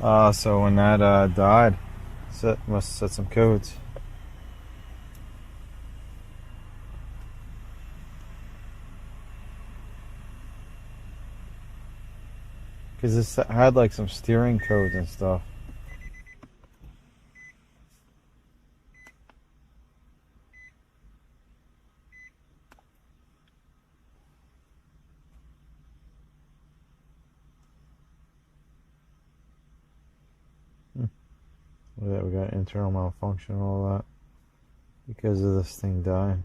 So when that died, must set some codes. Because this had like some steering codes and stuff. Look at that, we got internal malfunction and all that because of this thing dying.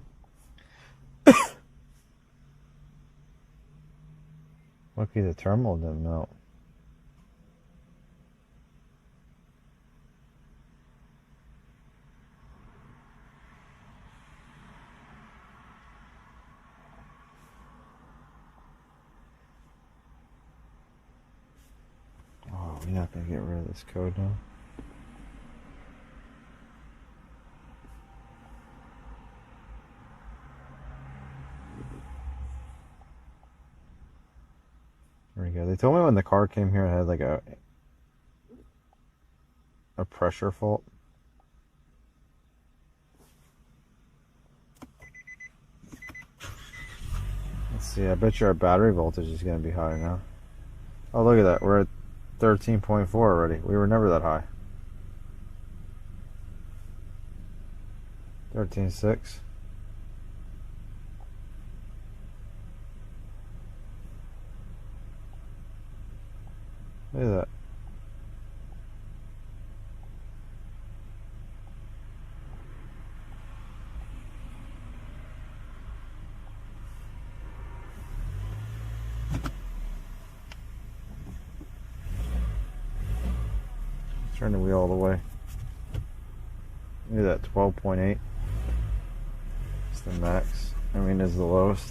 Lucky the terminal didn't melt. Oh, we're not gonna get rid of this code now. There we go. They told me when the car came here it had like a pressure fault. Let's see, I bet you our battery voltage is going to be high now. Oh, look at that. We're at 13.4 already. We were never that high. 13.6. Look at that. Turn the wheel all the way. Look at that, 12.8. It's the max. I mean, it's the lowest.